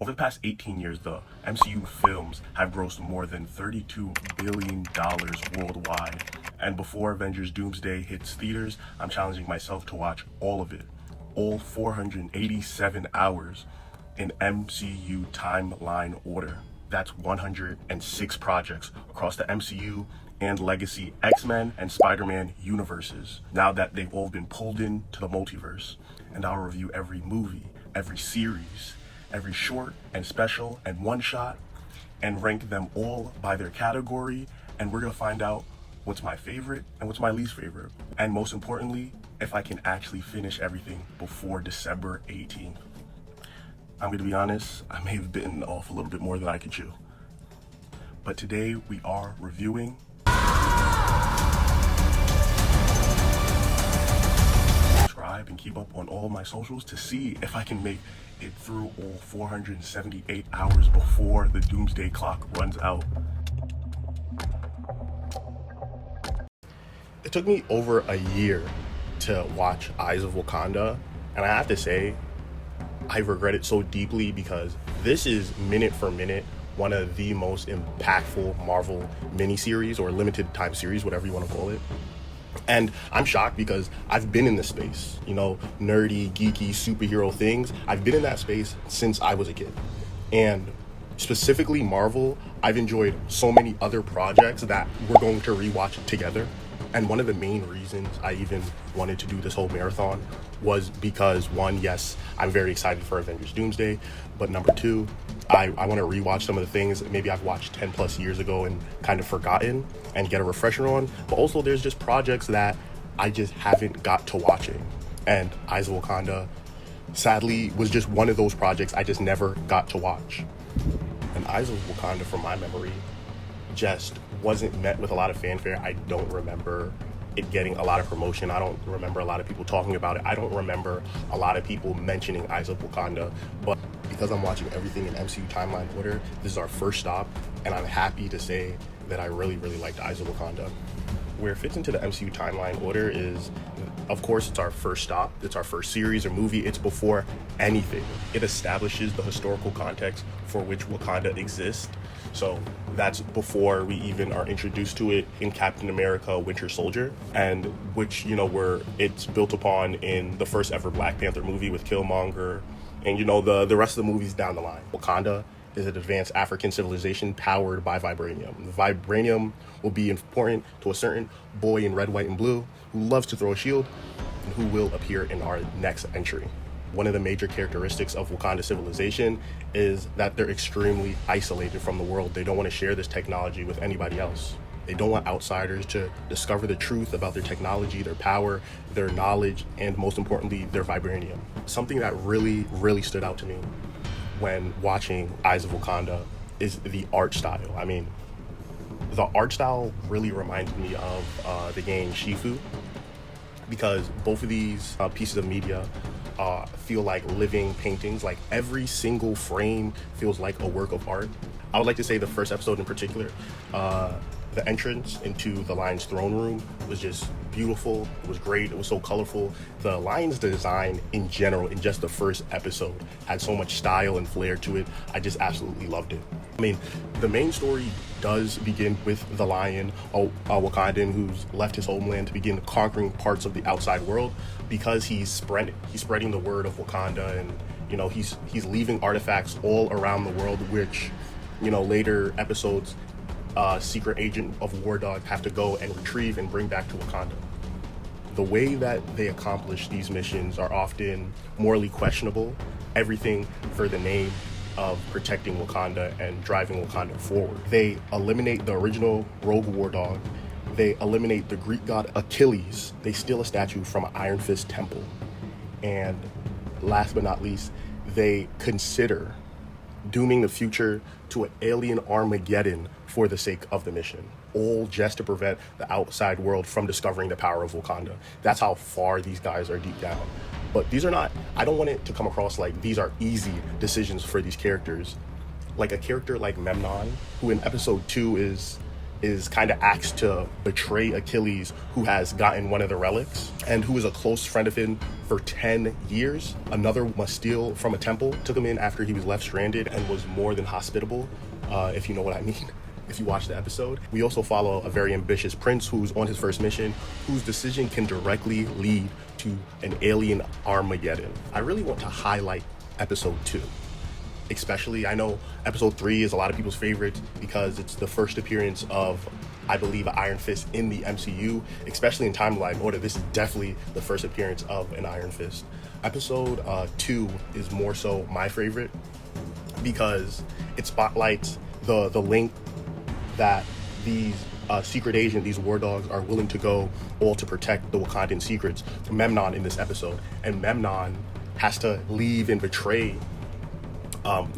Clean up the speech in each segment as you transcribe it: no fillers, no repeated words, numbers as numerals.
Over the past 18 years, the MCU films have grossed more than $32 billion worldwide. And before Avengers Doomsday hits theaters, I'm challenging myself to watch all of it, all 487 hours in MCU timeline order. That's 106 projects across the MCU and legacy X-Men and Spider-Man universes, now that they've all been pulled into the multiverse. And I'll review every movie, every series, every short and special and one-shot, and rank them all by their category, and we're gonna find out what's my favorite and what's my least favorite. And most importantly, if I can actually finish everything before December 18th. I'm gonna be honest, I may have bitten off a little bit more than I could chew. But today we are reviewing subscribe and keep up on all my socials to see if I can make it through all 478 hours before the Doomsday clock runs out. It took me over a year to watch Eyes of Wakanda, and I have to say, I regret it so deeply because this is minute for minute one of the most impactful Marvel miniseries or limited time series, whatever you want to call it. And I'm shocked because I've been in this space, nerdy, geeky, superhero things. I've been in that space since I was a kid. And specifically Marvel, I've enjoyed so many other projects that we're going to rewatch together. And one of the main reasons I even wanted to do this whole marathon was because, one, yes, I'm very excited for Avengers Doomsday, but number two, I want to rewatch some of the things that maybe I've watched 10 plus years ago and kind of forgotten and get a refresher on. But also there's just projects that I just haven't got to watching. And Eyes of Wakanda, sadly, was just one of those projects I just never got to watch. And Eyes of Wakanda, from my memory, just wasn't met with a lot of fanfare. I don't remember it getting a lot of promotion. I don't remember a lot of people talking about it. I don't remember a lot of people mentioning Eyes of Wakanda. But because I'm watching everything in MCU timeline order, this is our first stop, and I'm happy to say that I really, really liked Eyes of Wakanda. Where it fits into the MCU timeline order is, of course, it's our first stop. It's our first series or movie. It's before anything. It establishes the historical context for which Wakanda exists. So that's before we even are introduced to it in Captain America Winter Soldier, and which, it's built upon in the first ever Black Panther movie with Killmonger, and the rest of the movies down the line. Wakanda is an advanced African civilization powered by vibranium. The vibranium will be important to a certain boy in red, white, and blue who loves to throw a shield and who will appear in our next entry. One of the major characteristics of Wakanda civilization is that they're extremely isolated from the world. They don't want to share this technology with anybody else. They don't want outsiders to discover the truth about their technology, their power, their knowledge, and most importantly, their vibranium. Something that really, really stood out to me when watching Eyes of Wakanda is the art style. I mean, the art style really reminded me of the game Shifu, because both of these pieces of media feel like living paintings. Like every single frame feels like a work of art. I would like to say the first episode in particular, the entrance into the Lion's throne room was just beautiful. It was great. It was so colorful. The Lion's design in general, in just the first episode, had so much style and flair to it. I just absolutely loved it. I mean, the main story does begin with the Lion, a Wakandan who's left his homeland to begin conquering parts of the outside world because he's spreading the word of Wakanda, and he's leaving artifacts all around the world, which later episodes secret agent of War Dog have to go and retrieve and bring back to Wakanda. The way that they accomplish these missions are often morally questionable, everything for the name of protecting Wakanda and driving Wakanda forward. They eliminate the original rogue War Dog. They eliminate the Greek god Achilles. They steal a statue from an Iron Fist temple. And last but not least, they consider dooming the future to an alien Armageddon for the sake of the mission, all just to prevent the outside world from discovering the power of Wakanda. That's how far these guys are deep down. But these are not, I don't want it to come across like these are easy decisions for these characters. Like a character like Memnon, who in episode 2 is, is kind of asked to betray Achilles, who has gotten one of the relics and who is a close friend of him for 10 years. Another must steal from a temple, took him in after he was left stranded and was more than hospitable, if you know what I mean. If you watch the episode. We also follow a very ambitious prince who's on his first mission, whose decision can directly lead to an alien Armageddon. I really want to highlight episode 2. Especially, I know episode 3 is a lot of people's favorite because it's the first appearance of, I believe, an Iron Fist in the MCU, especially in timeline order. This is definitely the first appearance of an Iron Fist. Episode 2 is more so my favorite because it spotlights the link that these secret agent, these war dogs, are willing to go all to protect the Wakandan secrets. Memnon in this episode, and Memnon has to leave and betray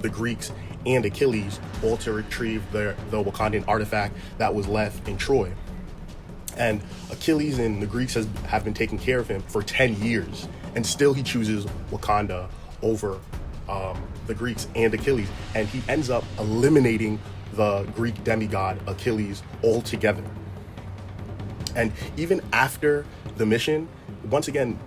the Greeks and Achilles, all to retrieve the Wakandan artifact that was left in Troy. And Achilles and the Greeks have been taking care of him for 10 years, and still he chooses Wakanda over the Greeks and Achilles, and he ends up eliminating the Greek demigod Achilles altogether. And even after the mission, once again,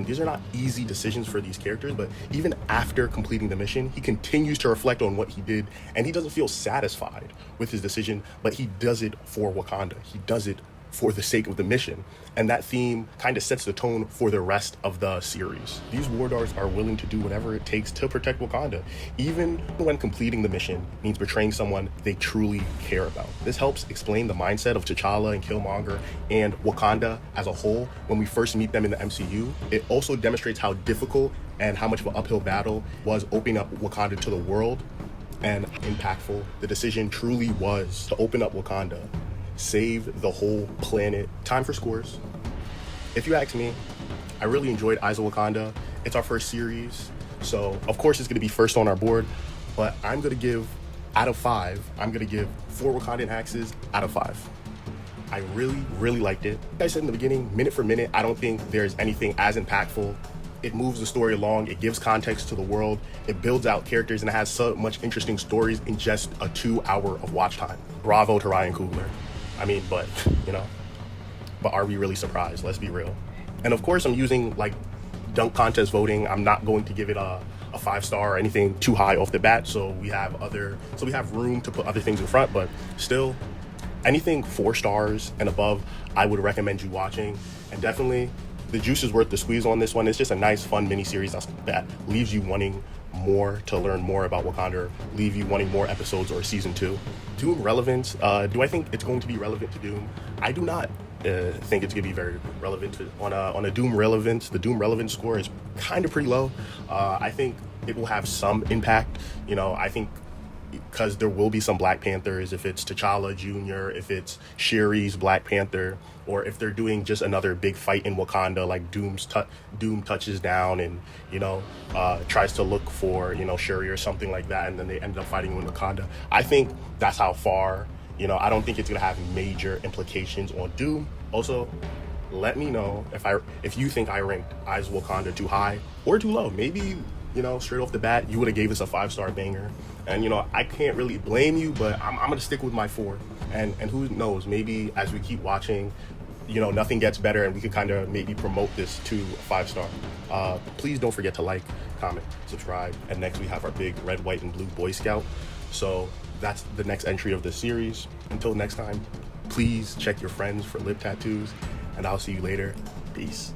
these are not easy decisions for these characters, but even after completing the mission, he continues to reflect on what he did, and he doesn't feel satisfied with his decision, but he does it for Wakanda. He does it for the sake of the mission. And that theme kind of sets the tone for the rest of the series. These war dogs are willing to do whatever it takes to protect Wakanda, even when completing the mission means betraying someone they truly care about. This helps explain the mindset of T'Challa and Killmonger and Wakanda as a whole when we first meet them in the MCU. It also demonstrates how difficult and how much of an uphill battle was opening up Wakanda to the world, and impactful the decision truly was to open up Wakanda, save the whole planet. Time for scores. If you ask me, I really enjoyed Eyes of Wakanda. It's our first series, so of course it's going to be first on our board, but I'm going to give, out of 5, I'm going to give 4 Wakandan axes out of 5. I really liked it. Like I said in the beginning, minute for minute, I don't think there's anything as impactful. It moves the story along, it gives context to the world, it builds out characters, and it has so much interesting stories in just a 2 hour of watch time. Bravo to Ryan Coogler. I mean, but are we really surprised? Let's be real. And of course, I'm using like dunk contest voting. I'm not going to give it a 5-star or anything too high off the bat. So we have room to put other things in front, but still, anything 4 stars and above, I would recommend you watching. And definitely, the juice is worth the squeeze on this one. It's just a nice, fun mini-series that leaves you wanting more, to learn more about Wakanda, leave you wanting more episodes or season 2. Doom relevance, do I think it's going to be relevant to Doom? I do not think it's going to be very relevant to, on a Doom relevance. The Doom relevance score is kind of pretty low. I think it will have some impact. I think because there will be some Black Panthers, if it's T'Challa Jr., if it's Shuri's Black Panther, or if they're doing just another big fight in Wakanda, like Doom touches down and, tries to look for, Shuri or something like that, and then they end up fighting in Wakanda. I think that's how far, I don't think it's going to have major implications on Doom. Also, let me know if you think I ranked Eyes of Wakanda too high or too low. Maybe, straight off the bat, you would have gave us a 5-star banger. And, I can't really blame you, but I'm going to stick with my 4. And who knows, maybe as we keep watching, nothing gets better and we could kind of maybe promote this to a 5-star. Please don't forget to like, comment, subscribe. And next we have our big red, white, and blue Boy Scout. So that's the next entry of this series. Until next time, please check your friends for lip tattoos, and I'll see you later. Peace.